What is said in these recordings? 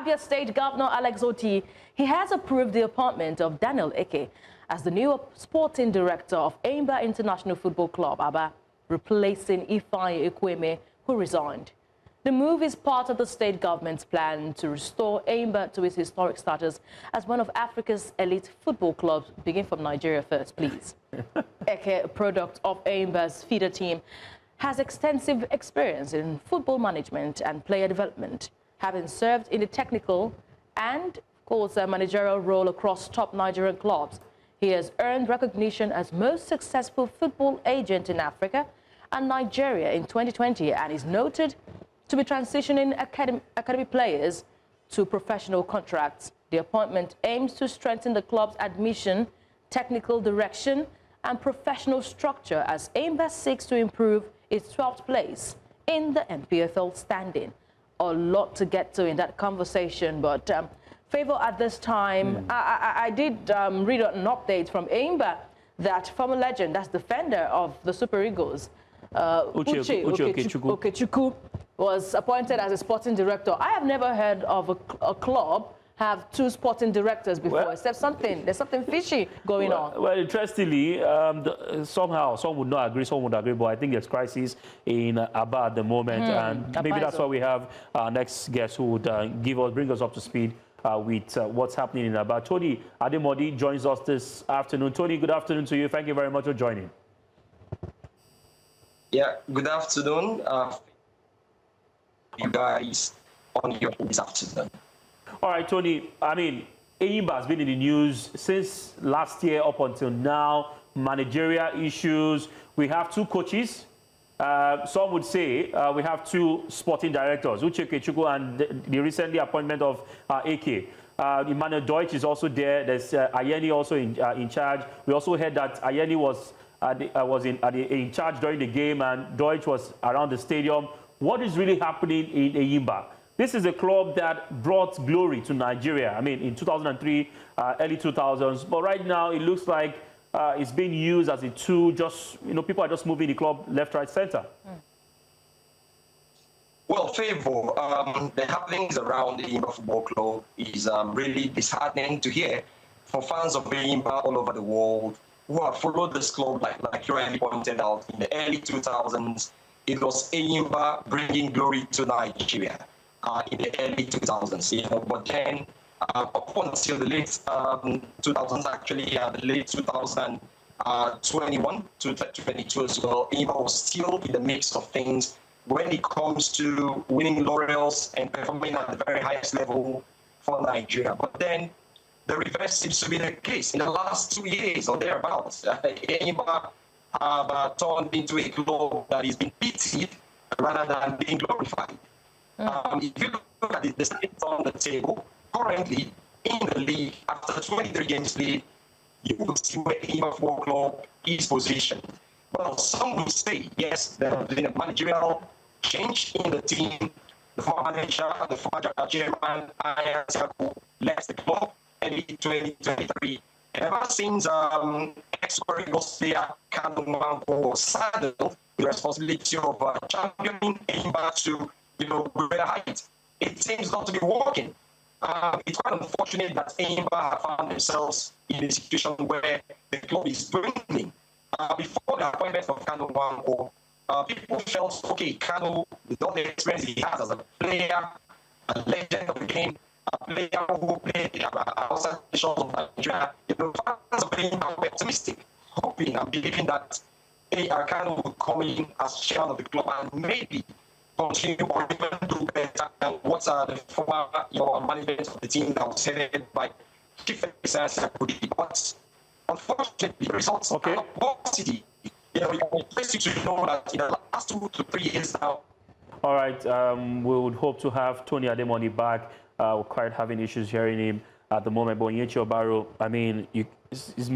Abia State Governor Alex Otti, he has approved the appointment of Daniel Eke as the new sporting director of Enyimba International Football Club, Abia, replacing Ifeanyi Ekwueme, who resigned. The move is part of the state government's plan to restore Enyimba to its historic status as one of Africa's elite football clubs. Begin from Nigeria first, please. Eke, a product of Enyimba's feeder team, has extensive experience in football management and player development, having served in the technical and, of course, a managerial role across top Nigerian clubs. He has earned recognition as most successful football agent in Africa and Nigeria in 2020 and is noted to be transitioning academy players to professional contracts. The appointment aims to strengthen the club's admission, technical direction, and professional structure as Enyimba seeks to improve its 12th place in the MPFL standing. A lot to get to in that conversation, but Favor, at this time, I did read an update from Enyimba that former legend, that's defender of the Super Eagles, Uche Okechukwu, was appointed as a sporting director. I have never heard of a club have two sporting directors before, except there's something fishy going on. Well, interestingly, somehow some would not agree, some would agree, but I think there's crisis in Abia at the moment, and maybe that's why we have our next guest who would bring us up to speed with what's happening in Abia. Tony Ademodi joins us this afternoon. Tony, good afternoon to you. Thank you very much for joining. Yeah, good afternoon. You guys on here this afternoon. All right, Tony, I mean, Enyimba has been in the news since last year up until now. Managerial issues. We have two coaches. Some would say we have two sporting directors, Uche Okechukwu and the recently appointment of Eke. Emmanuel Deutsch is also there. There's Ayeni also in charge. We also heard that Ayeni was in charge during the game and Deutsch was around the stadium. What is really happening in Enyimba? This is a club that brought glory to Nigeria. I mean, in 2003, early 2000s. But right now, it looks like it's being used as a tool. Just, people are just moving the club left, right, center. Well, Favor, the happenings around the Enyimba Football Club is really disheartening to hear for fans of Enyimba all over the world who have followed this club, like you already pointed out, in the early 2000s. It was Enyimba bringing glory to Nigeria. In the early 2000s, but then up until the late 2000s, actually, the late 2021 to 2022 as well, Enyimba was still in the mix of things when it comes to winning laurels and performing at the very highest level for Nigeria. But then the reverse seems to be the case. In the last 2 years or thereabouts, Enyimba have turned into a club that is being pitied rather than being glorified. If you look at the stats on the table, currently in the league, after 23 games played, you will see where Enyimba Football Club is positioned. Well, some will say, yes, there has been a managerial change in the team. The former manager, the former chairman, left the club early 2023. And ever since ex-Super Eagles player Kanu was saddled with the responsibility of championing Enyimba to greater height, it seems not to be working. It's quite unfortunate that Enyimba have found themselves in a situation where the club is dwindling. Before the appointment of Kanu Nwankwo, people felt, okay, Kanu, with all the experience he has as a player, a legend of the game, a player who played outside the shores of Nigeria, fans of Enyimba were optimistic, hoping and believing that Kanu would come in as chairman of the club and maybe continue or even do better than what the former management of the team that was headed by Chief Executive Ekwueme. But unfortunately, the results are positive. We are interested to know that in the last 2 to 3 years now. All right, we would hope to have Tony Ademodi back. We're quite having issues hearing him at the moment. But Onyechi Obaro, I mean, he's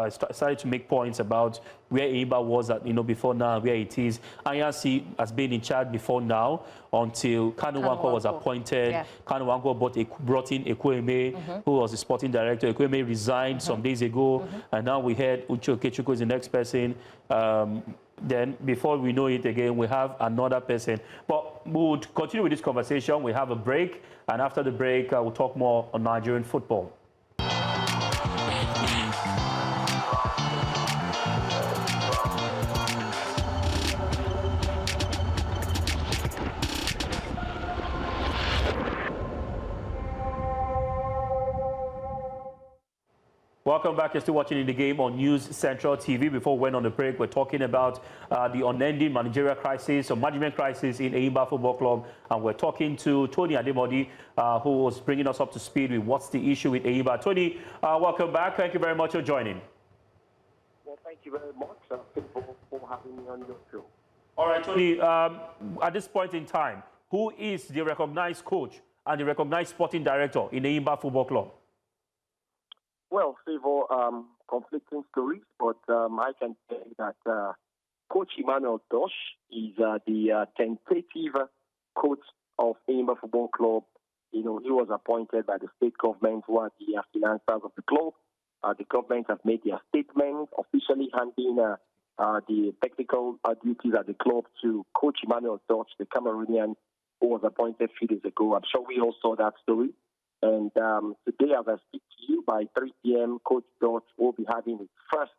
started to make points about where Enyimba was at, before now, where it is. Anyasi has been in charge before now until Kanu Nwankwo was appointed. Yeah. Kanu Nwankwo brought in Ekwueme, who was the sporting director. Ekwueme resigned some days ago, and now we heard Uche Okechukwu is the next person. then before we know it again, we have another person. But we would continue with this conversation. We have a break, and after the break, we'll talk more on Nigerian football. Welcome back. You're still watching In the Game on News Central TV. Before we went on the break, we're talking about the unending managerial crisis or management crisis in Enyimba Football Club. And we're talking to Tony Ademodi, who was bringing us up to speed with what's the issue with Enyimba. Tony, welcome back. Thank you very much for joining. Well, thank you very much for having me on your show. All right, Tony, at this point in time, who is the recognized coach and the recognized sporting director in Enyimba Football Club? Well, Favor, conflicting stories, but I can say that Coach Emmanuel Dosh is the tentative coach of Enyimba Football Club. You know, he was appointed by the state government, who are the financiers of the club. The government has made their statement, officially handing the technical duties at the club to Coach Emmanuel Dosh, the Cameroonian, who was appointed a few days ago. I'm sure we all saw that story. And today, as I speak to you, by 3 p.m., Coach Dodge will be having his first,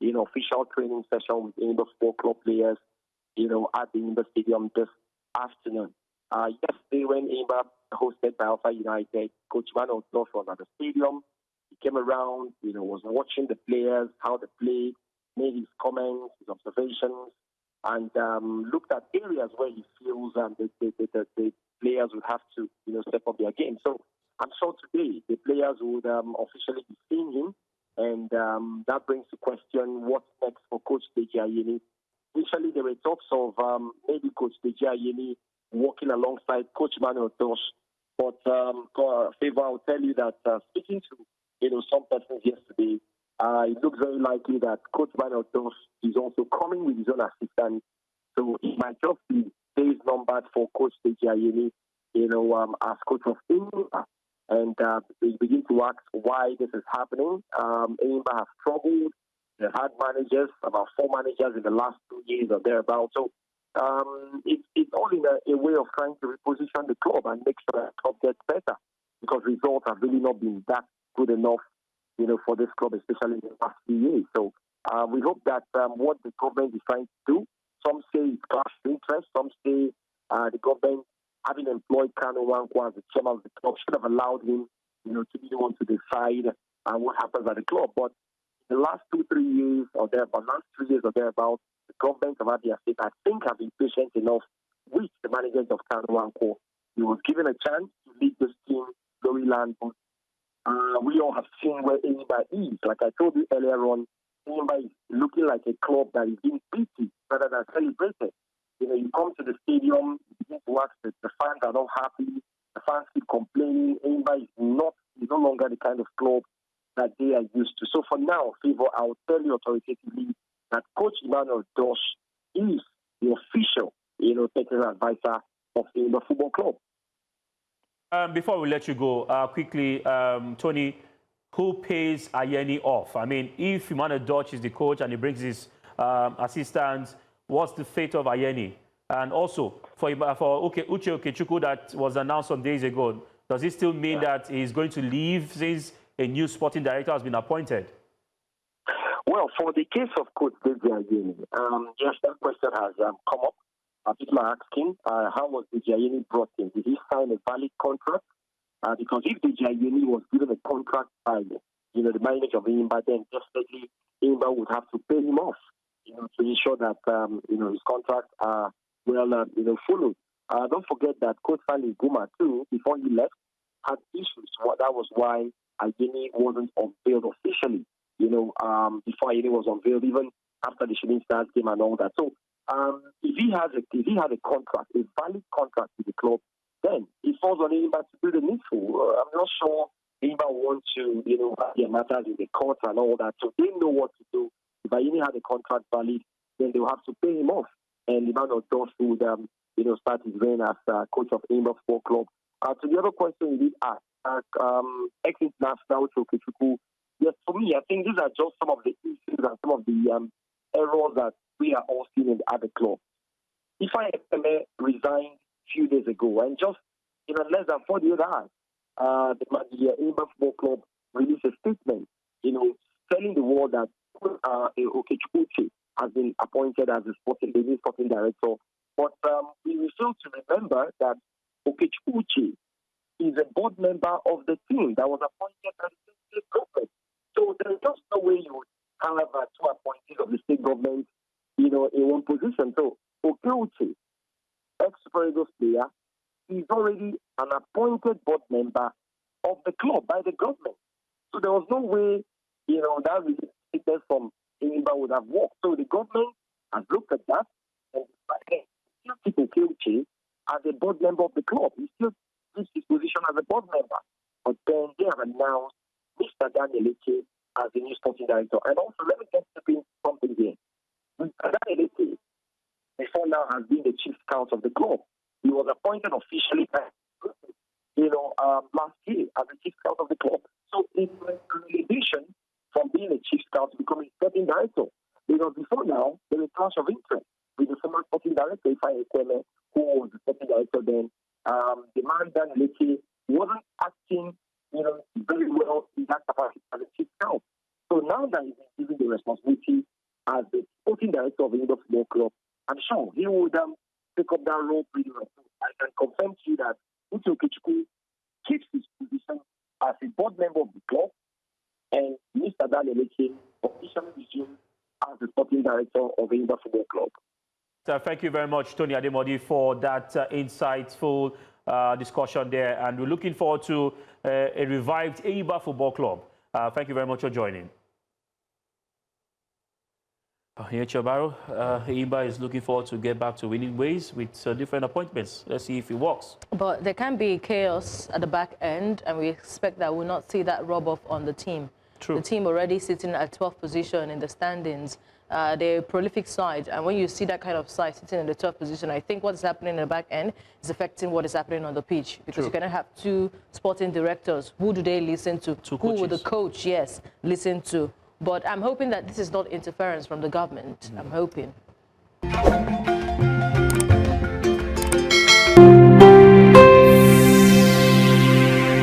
official training session with Enyimba Football Club players, at the Enyimba Stadium this afternoon. Yesterday, when Enyimba hosted by Alpha United, Coach Manuel Dodge was at the stadium. He came around, was watching the players, how they played, made his comments, his observations, and looked at areas where he feels the players would have to, step up their game. So I'm sure today the players would officially be seeing him, and that brings to question what's next for Coach Deji Ayeni. Initially, there were talks of maybe Coach Deji Ayeni working alongside Coach Manuel Dosh, but Favor, I'll tell you that speaking to some persons yesterday, it looks very likely that Coach Manuel Dosh is also coming with his own assistant, so it might just be days numbered for Coach Deji Ayeni, as coach of Enyimba. And they begin to ask why this is happening. Enyimba have struggled. They've had managers, about 4 managers in the last 2 years or thereabouts. So it's all in a way of trying to reposition the club and make sure that the club gets better, because results have really not been that good enough, for this club, especially in the past few years. So we hope that what the government is trying to do, some say it's clash of interest, some say the government, having employed Kanu Wankwo as the chairman of the club, should have allowed him, to be the one to decide what happens at the club. But in the last 2-3 years or thereabouts, the government of Abia State, I think, have been patient enough with the management of Kanu Wankwo. He was given a chance to lead this team, Gloryland. But we all have seen where Enyimba is. Like I told you earlier on, Enyimba is looking like a club that is being beaten rather than celebrated. You come to the stadium, you begin to ask that the fans are not happy, the fans keep complaining. Enyimba is no longer the kind of club that they are used to. So for now, Favor, I will tell you authoritatively that Coach Emmanuel Dosh is the official, technical advisor of the Enyimba Football Club. Before we let you go, quickly, Tony, who pays Ayeni off? I mean, if Emmanuel Dosh is the coach and he brings his assistants, what's the fate of Ayeni? And also, for Uche Okechukwu that was announced some days ago, does it still mean that he's going to leave since a new sporting director has been appointed? Well, for the case of Coach Deji Ayeni, yes, that question has come up. People are asking, how was Deji Ayeni brought in? Did he sign a valid contract? Because if Deji Ayeni was given a contract by the management of Enyimba, then definitely Enyimba would have to pay him off, to ensure that his contracts are well followed. Don't forget that Coach Stanley Guma too, before he left, had issues. That was why Ayeni wasn't unveiled officially. Before Ayeni was unveiled, even after the Shooting Stars game and all that. So if he had a contract, a valid contract with the club, then it falls on Enyimba to do the needful. I'm not sure Enyimba want to, have their matters in the court and all that. So they know what to do. If Ayeni had a contract valid, then they will have to pay him off. And Emmanuel Dosh would, start his reign as coach of Enyimba Football Club. To the other question you did ask, ex-international Okechukwu, yes, for me, I think these are just some of the issues and some of the errors that we are all seeing in the other club. Ifeanyi Ekwueme resigned a few days ago, and just less than 48 hours, the Enyimba Football Club released a statement, telling the world that Okechukwu has been appointed as the new sporting director. But we refuse to remember that Okechukwu is a board member of the team that was appointed by the state government. So there's just no way you would have two appointees of the state government, in one position. So Okechukwu, ex-Super Eagles player, is already an appointed board member of the club by the government. So there was no way, that related from Enyimba would have worked. So the government has looked at that and decided still keep Okechukwu as a board member of the club. He still keeps his position as a board member. But then they have announced Mr. Daniel Eke as the new sporting director. And also, let me get in something here. Mr. Daniel Eke, before now, has been the chief scout of the club. He was appointed officially, last year as the chief scout of the club. So it's an elevation from being a chief scout to becoming sporting director. Because before now, there was a clash of interest with the former sporting director, Ifeanyi Ekwueme, who was the sporting director then. The man, Daniel Eke, wasn't acting, very well in that capacity as a chief scout. So now that he's been given the responsibility as the sporting director of the Enyimba Football Club, I'm sure he would take up that role pretty well. I can confirm to you that Okechukwu keeps his position as a board member of the club, and Mr. Daniel Eke officially resumed as the sporting director of the Enyimba Football Club. Thank you very much, Tony Ademodi, for that insightful discussion there. And we're looking forward to a revived Enyimba Football Club. Thank you very much for joining. Here, Chabaro, Enyimba is looking forward to get back to winning ways with different appointments. Let's see if it works. But there can be chaos at the back end, and we expect that we'll not see that rub off on the team. True. The team already sitting at 12th position in the standings. They're a prolific side, and when you see that kind of side sitting in the 12th position, I think what's happening in the back end is affecting what is happening on the pitch, because you're going to have two sporting directors. Who do they listen to? Who will the coach, listen to? But I'm hoping that this is not interference from the government. I'm hoping.